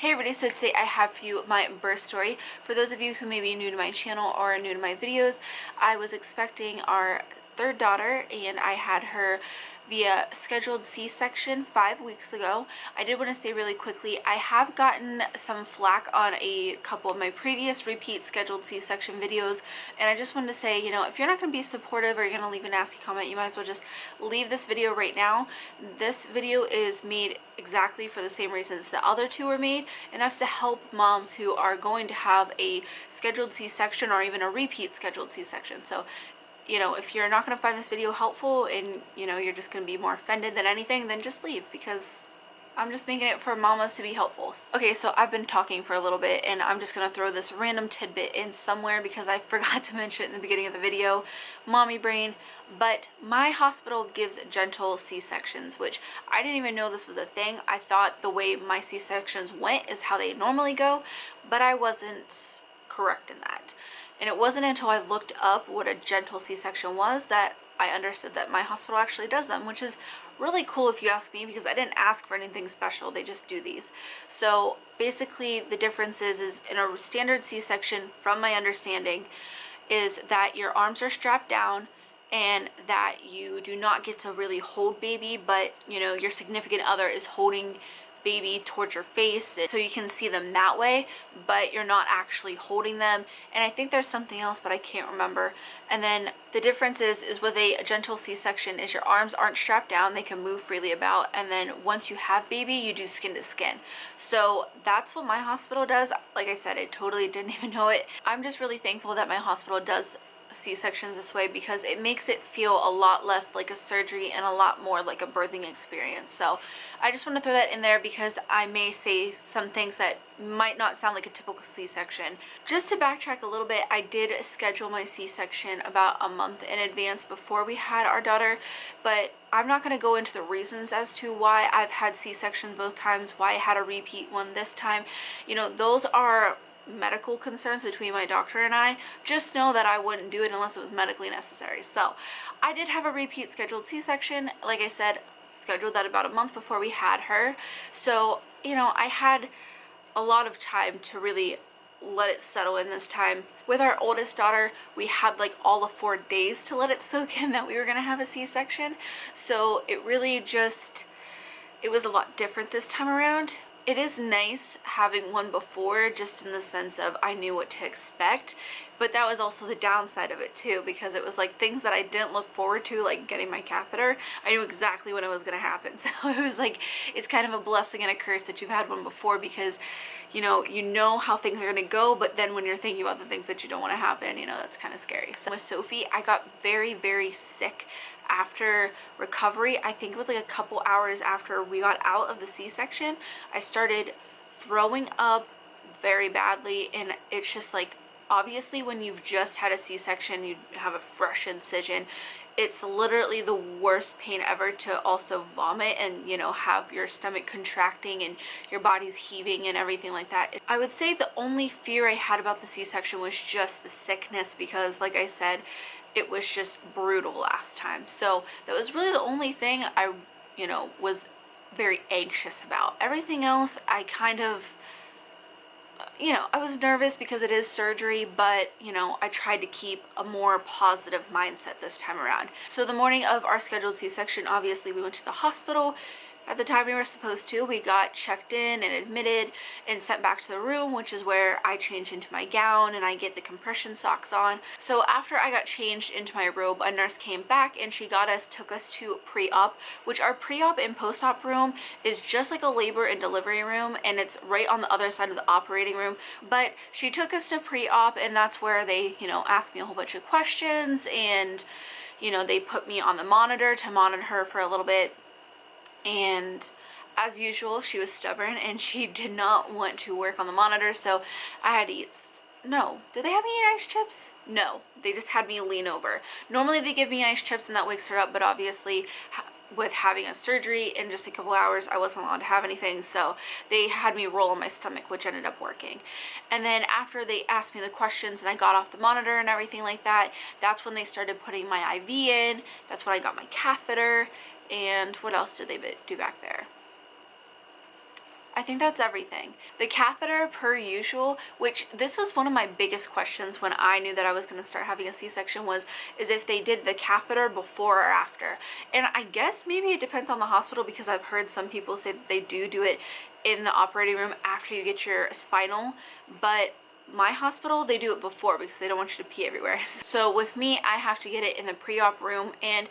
Hey everybody, so today I have for you my birth story. For those of you who may be new to my channel or new to my videos, I was expecting our third daughter and I had her via scheduled C-section 5 weeks ago. I did want to say really quickly, I have gotten some flack on a couple of my previous repeat scheduled C-section videos, and I just wanted to say, if you're not going to be supportive or you're going to leave a nasty comment, you might as well just leave this video right now. This video is made exactly for the same reasons the other two were made, and that's to help moms who are going to have a scheduled C-section or even a repeat scheduled C-section. So if you're not going to find this video helpful and, you're just going to be more offended than anything, then just leave, because I'm just making it for mamas to be helpful. Okay, so I've been talking for a little bit and I'm just going to throw this random tidbit in somewhere because I forgot to mention it in the beginning of the video. Mommy brain. But my hospital gives gentle C-sections, which I didn't even know this was a thing. I thought the way my C-sections went is how they normally go, but I wasn't correct in that. And it wasn't until I looked up what a gentle C-section was that I understood that my hospital actually does them, which is really cool if you ask me, because I didn't ask for anything special. They just do these. So basically the difference is in a standard C-section, from my understanding, is that your arms are strapped down and that you do not get to really hold baby, but your significant other is holding baby towards your face so you can see them that way, but you're not actually holding them. And I think there's something else, but I can't remember. And then the difference is with a gentle C-section is your arms aren't strapped down, they can move freely about, and then once you have baby you do skin to skin. So that's what my hospital does. Like I said, I totally didn't even know it. I'm just really thankful that my hospital does C-sections this way, because it makes it feel a lot less like a surgery and a lot more like a birthing experience. So I just want to throw that in there because I may say some things that might not sound like a typical C-section. Just to backtrack a little bit, I did schedule my C-section about a month in advance before we had our daughter, but I'm not going to go into the reasons as to why I've had C-sections both times, why I had a repeat one this time. Those are medical concerns between my doctor and I. Just know that I wouldn't do it unless it was medically necessary. So I did have a repeat scheduled C-section. Like I said, scheduled that about a month before we had her. So I had a lot of time to really let it settle in this time. With our oldest daughter, we had like all of 4 days to let it soak in that we were gonna have a C-section. So it really it was a lot different this time around. It is nice having one before, just in the sense of I knew what to expect, but that was also the downside of it too, because it was like things that I didn't look forward to, like getting my catheter. I knew exactly when it was going to happen. So it was like, it's kind of a blessing and a curse that you've had one before, because you know how things are going to go, but then when you're thinking about the things that you don't want to happen, that's kind of scary. So with Sophie, I got very, very sick after recovery. I think it was like a couple hours after we got out of the C-section, I started throwing up very badly. And it's just like, obviously when you've just had a C-section, you have a fresh incision, it's literally the worst pain ever to also vomit and have your stomach contracting and your body's heaving and everything like that. I would say the only fear I had about the C-section was just the sickness, because like I said, it was just brutal last time. So that was really the only thing I was very anxious about. Everything else I kind of I was nervous because it is surgery, but I tried to keep a more positive mindset this time around. So the morning of our scheduled C-section, obviously we went to the hospital. At the time we were supposed to, we got checked in and admitted and sent back to the room, which is where I change into my gown and I get the compression socks on. So after I got changed into my robe, a nurse came back and she took us to pre-op, which our pre-op and post-op room is just like a labor and delivery room, and it's right on the other side of the operating room. But she took us to pre-op, and that's where they, asked me a whole bunch of questions, and they put me on the monitor to monitor her for a little bit. And as usual, she was stubborn and she did not want to work on the monitor, so I had to eat. No, did they have me eat ice chips? No, they just had me lean over. Normally they give me ice chips and that wakes her up, but obviously with having a surgery in just a couple hours, I wasn't allowed to have anything, so they had me roll on my stomach, which ended up working. And then after they asked me the questions and I got off the monitor and everything like that, that's when they started putting my IV in. That's when I got my catheter. And what else did they do back there? I think that's everything. The catheter, per usual, which this was one of my biggest questions when I knew that I was going to start having a C-section, is if they did the catheter before or after. And I guess maybe it depends on the hospital, because I've heard some people say that they do it in the operating room after you get your spinal, but my hospital, they do it before because they don't want you to pee everywhere. So with me, I have to get it in the pre-op room, and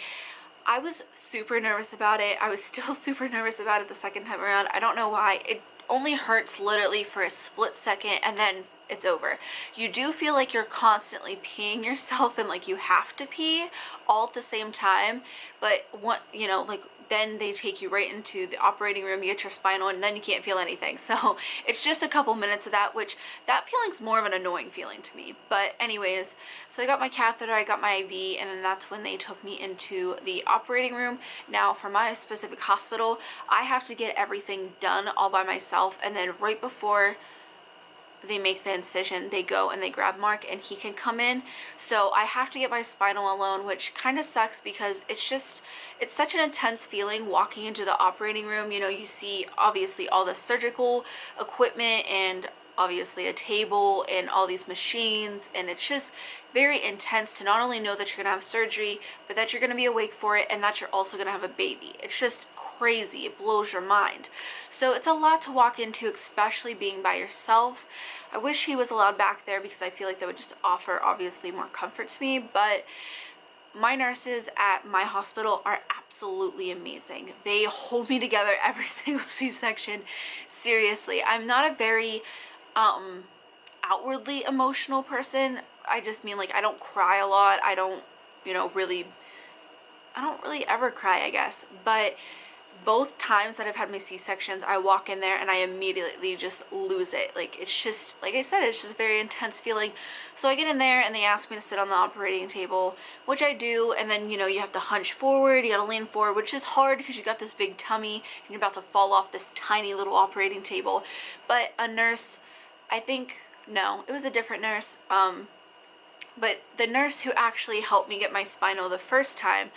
I was super nervous about it. I was still super nervous about it the second time around. I don't know why. It only hurts literally for a split second, and then it's over. You do feel like you're constantly peeing yourself, and like you have to pee all at the same time, but like then they take you right into the operating room, you get your spinal, and then you can't feel anything. So it's just a couple minutes of that, which that feeling's more of an annoying feeling to me. But anyways, so I got my catheter, I got my IV, and then that's when they took me into the operating room. Now for my specific hospital, I have to get everything done all by myself, and then right before they make the incision, they go and they grab Mark, and he can come in. So I have to get my spinal alone, which kind of sucks because it's such an intense feeling walking into the operating room. You know, you see obviously all the surgical equipment and obviously a table and all these machines, and it's just very intense to not only know that you're gonna have surgery, but that you're gonna be awake for it, and that you're also gonna have a baby. It's just crazy. It blows your mind. So it's a lot to walk into, especially being by yourself. I wish he was allowed back there because I feel like that would just offer obviously more comfort to me, but my nurses at my hospital are absolutely amazing. They hold me together every single C-section. Seriously, I'm not a very outwardly emotional person. I just mean, like, I don't cry a lot. I don't really ever cry, I guess. But both times that I've had my C-sections, I walk in there and I immediately just lose it. Like, it's just, like I said, it's just a very intense feeling. So I get in there and they ask me to sit on the operating table, which I do, and then, you have to hunch forward, you gotta lean forward, which is hard because you got this big tummy and you're about to fall off this tiny little operating table. But a nurse, no, it was a different nurse, but the nurse who actually helped me get my spinal the first time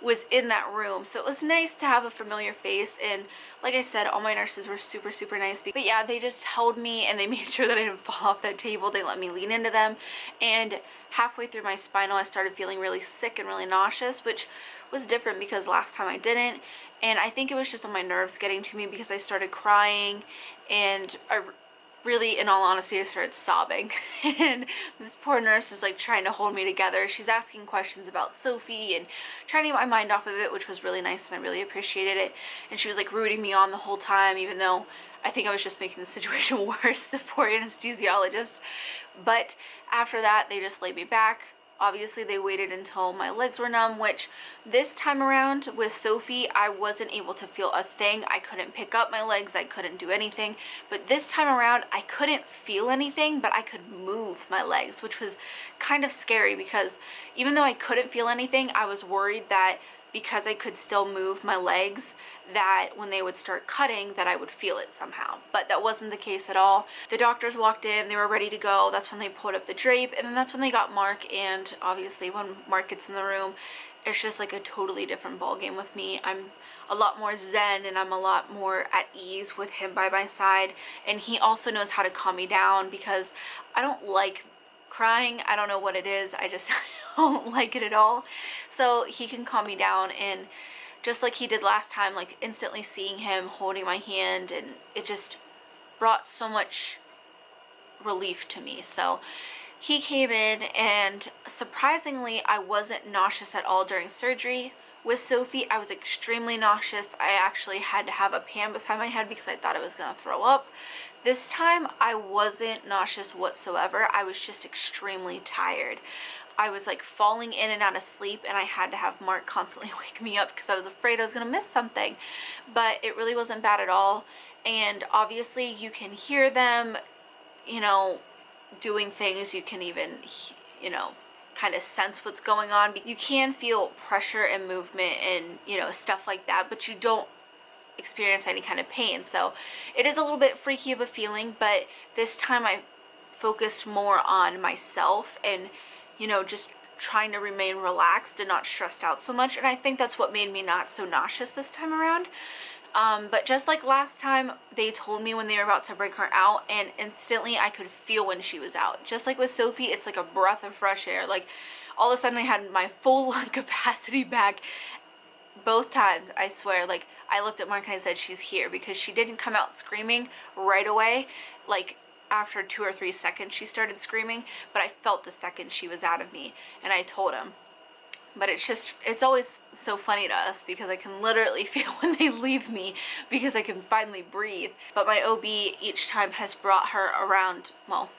was in that room. So it was nice to have a familiar face, and like I said, all my nurses were super, super nice. But yeah, they just held me and they made sure that I didn't fall off that table. They let me lean into them, and halfway through my spinal, I started feeling really sick and really nauseous, which was different because last time I didn't. And I think it was just on my nerves getting to me because I started crying, and I really, in all honesty, I started sobbing. And this poor nurse is like trying to hold me together. She's asking questions about Sophie and trying to get my mind off of it, which was really nice, and I really appreciated it. And she was like rooting me on the whole time, even though I think I was just making the situation worse, the poor anesthesiologist. But after that, they just laid me back. Obviously, they waited until my legs were numb, which this time around with Sophie, I wasn't able to feel a thing. I couldn't pick up my legs. I couldn't do anything. But this time around, I couldn't feel anything, but I could move my legs, which was kind of scary because even though I couldn't feel anything, I was worried that because I could still move my legs, that when they would start cutting, that I would feel it somehow. But that wasn't the case at all. The doctors walked in, they were ready to go. That's when they pulled up the drape, and then that's when they got Mark. And obviously when Mark gets in the room, it's just like a totally different ball game with me. I'm a lot more zen, and I'm a lot more at ease with him by my side. And he also knows how to calm me down because I don't like crying. I don't know what it is. I just don't like it at all. So he can calm me down, and just like he did last time, like instantly seeing him holding my hand, and it just brought so much relief to me. So he came in, and surprisingly, I wasn't nauseous at all during surgery. With Sophie, I was extremely nauseous. I actually had to have a pan beside my head because I thought I was gonna throw up. This time, I wasn't nauseous whatsoever. I was just extremely tired. I was like falling in and out of sleep, and I had to have Mark constantly wake me up because I was afraid I was gonna miss something. But it really wasn't bad at all. And obviously you can hear them, doing things. You can even, kind of sense what's going on. You can feel pressure and movement and, stuff like that, but you don't experience any kind of pain. So it is a little bit freaky of a feeling, but this time I focused more on myself and, just trying to remain relaxed and not stressed out so much. And I think that's what made me not so nauseous this time around. But just like last time, they told me when they were about to bring her out, and instantly I could feel when she was out. Just like with Sophie, it's like a breath of fresh air. Like all of a sudden I had my full lung capacity back. Both times, I swear, like I looked at Mark and I said, she's here, because she didn't come out screaming right away. Like after 2 or 3 seconds she started screaming, but I felt the second she was out of me, and I told him. But it's always so funny to us because I can literally feel when they leave me, because I can finally breathe. But my OB each time has brought her around, well,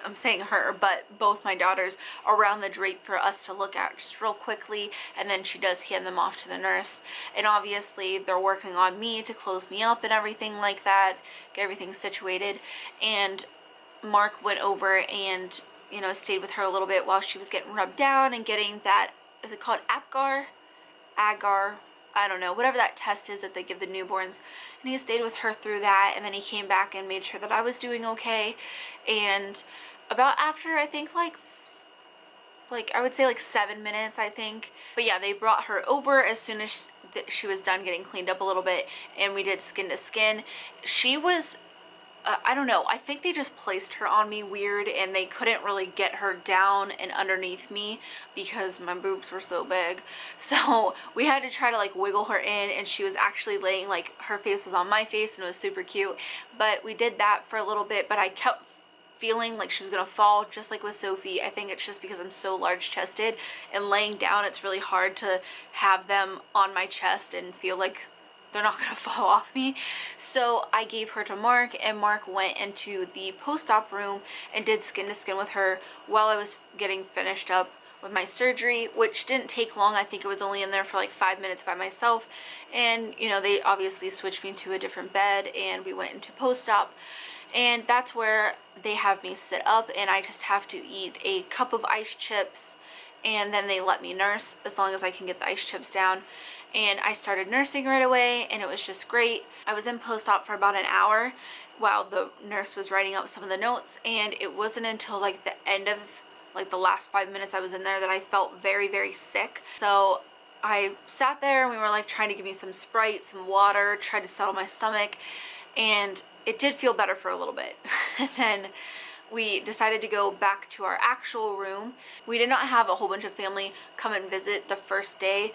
I'm saying her, but both my daughters around the drape for us to look at just real quickly, and then she does hand them off to the nurse. And obviously they're working on me to close me up and everything like that, get everything situated. And Mark went over and, you know, stayed with her a little bit while she was getting rubbed down and getting that, is it called Apgar? Agar? I don't know, whatever that test is that they give the newborns. And he stayed with her through that, and then he came back and made sure that I was doing okay. And about after, I think like I would say like 7 minutes, I think. But yeah, they brought her over as soon as she was done getting cleaned up a little bit, and we did skin to skin. She was I don't know, I think they just placed her on me weird, and they couldn't really get her down and underneath me because my boobs were so big. So we had to try to like wiggle her in, and she was actually laying, like her face was on my face, and it was super cute. But we did that for a little bit, but I kept feeling like she was gonna fall, just like with Sophie. I think it's just because I'm so large chested, and laying down it's really hard to have them on my chest and feel like they're not gonna fall off me. So I gave her to Mark, and Mark went into the post-op room and did skin to skin with her while I was getting finished up with my surgery, which didn't take long. I think it was only in there for like 5 minutes by myself. And you know, they obviously switched me to a different bed, and we went into post-op. And that's where they have me sit up, and I just have to eat a cup of ice chips, and then they let me nurse as long as I can get the ice chips down. And I started nursing right away, and it was just great. I was in post-op for about an hour while the nurse was writing up some of the notes, and it wasn't until like the end of like the last 5 minutes I was in there that I felt very, very sick. So I sat there, and we were like trying to give me some Sprite, some water, tried to settle my stomach, and it did feel better for a little bit. And then we decided to go back to our actual room. We did not have a whole bunch of family come and visit the first day,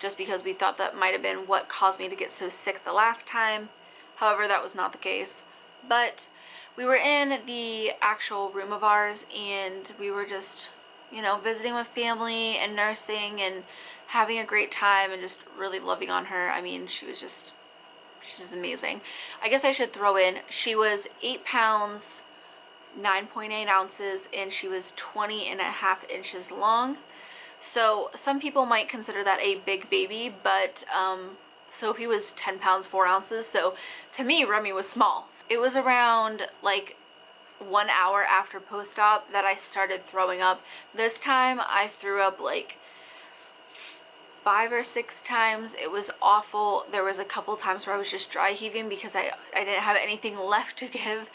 just because we thought that might have been what caused me to get so sick the last time. However, that was not the case. But we were in the actual room of ours, and we were just, you know, visiting with family and nursing and having a great time and just really loving on her. I mean, she's just amazing. I guess I should throw in, she was 8 pounds, 9.8 ounces, and she was 20.5 inches long. So some people might consider that a big baby, but Sophie was 10 pounds 4 ounces, so to me Remy was small. It was around like 1 hour after post-op that I started throwing up. This time I threw up like 5 or 6 times. It was awful. There was a couple times where I was just dry heaving because I didn't have anything left to give,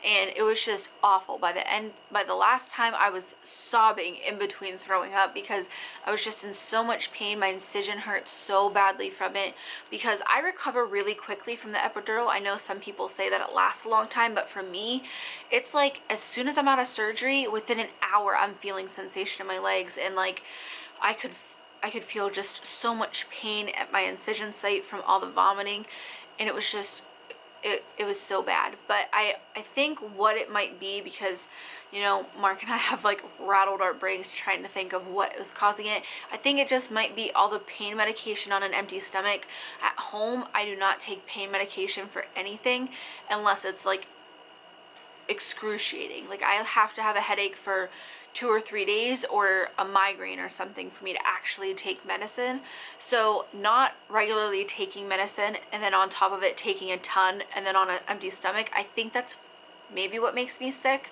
and it was just awful. By the last time, I was sobbing in between throwing up because I was just in so much pain. My incision hurt so badly from it, because I recover really quickly from the epidural. I know some people say that it lasts a long time, but for me, it's like as soon as I'm out of surgery, within an hour I'm feeling sensation in my legs, and like I could feel just so much pain at my incision site from all the vomiting, and it was just, it was so bad. But I think what it might be, because, you know, Mark and I have like rattled our brains trying to think of what was causing it. I think it just might be all the pain medication on an empty stomach. At home, I do not take pain medication for anything unless it's like excruciating. Like I have to have a headache for 2 or 3 days, or a migraine or something, for me to actually take medicine. So not regularly taking medicine and then on top of it taking a ton and then on an empty stomach, I think that's maybe what makes me sick.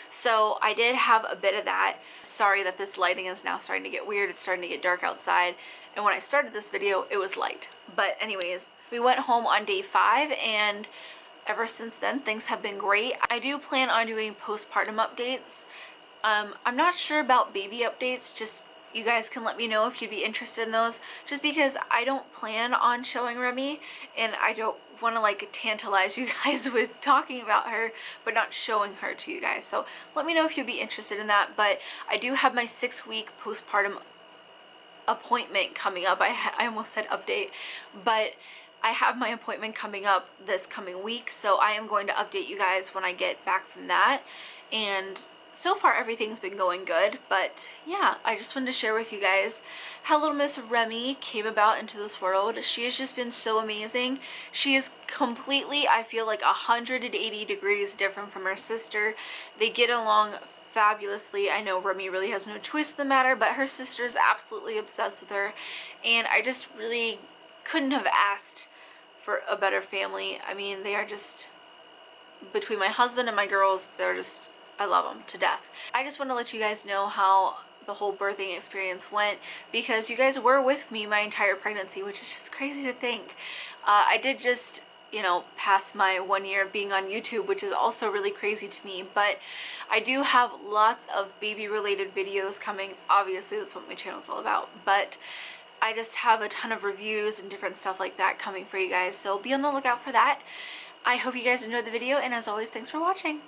So I did have a bit of that. Sorry that this lighting is now starting to get weird. It's starting to get dark outside, and when I started this video it was light. But anyways, we went home on day 5, and ever since then things have been great. I do plan on doing postpartum updates. I'm not sure about baby updates, just You guys can let me know if you'd be interested in those, just because I don't plan on showing Remy, and I don't want to like tantalize you guys with talking about her but not showing her to you guys. So let me know if you'd be interested in that. But I do have my 6-week postpartum appointment coming up. I almost said update, but I have my appointment coming up this coming week, so I am going to update you guys when I get back from that. And so far everything's been going good, but yeah, I just wanted to share with you guys how little Miss Remy came about into this world. She has just been so amazing. She is completely, I feel like 180 degrees different from her sister. They get along fabulously. I know Remy really has no choice in the matter, but her sister is absolutely obsessed with her, and I just really couldn't have asked for a better family. I mean, they are just, between my husband and my girls, they're just, I love them to death. I just want to let you guys know how the whole birthing experience went, because you guys were with me my entire pregnancy, which is just crazy to think. I did just, you know, pass my 1 year of being on YouTube, which is also really crazy to me, but I do have lots of baby related videos coming. Obviously that's what my channel is all about, but I just have a ton of reviews and different stuff like that coming for you guys, so be on the lookout for that. I hope you guys enjoyed the video, and as always, thanks for watching.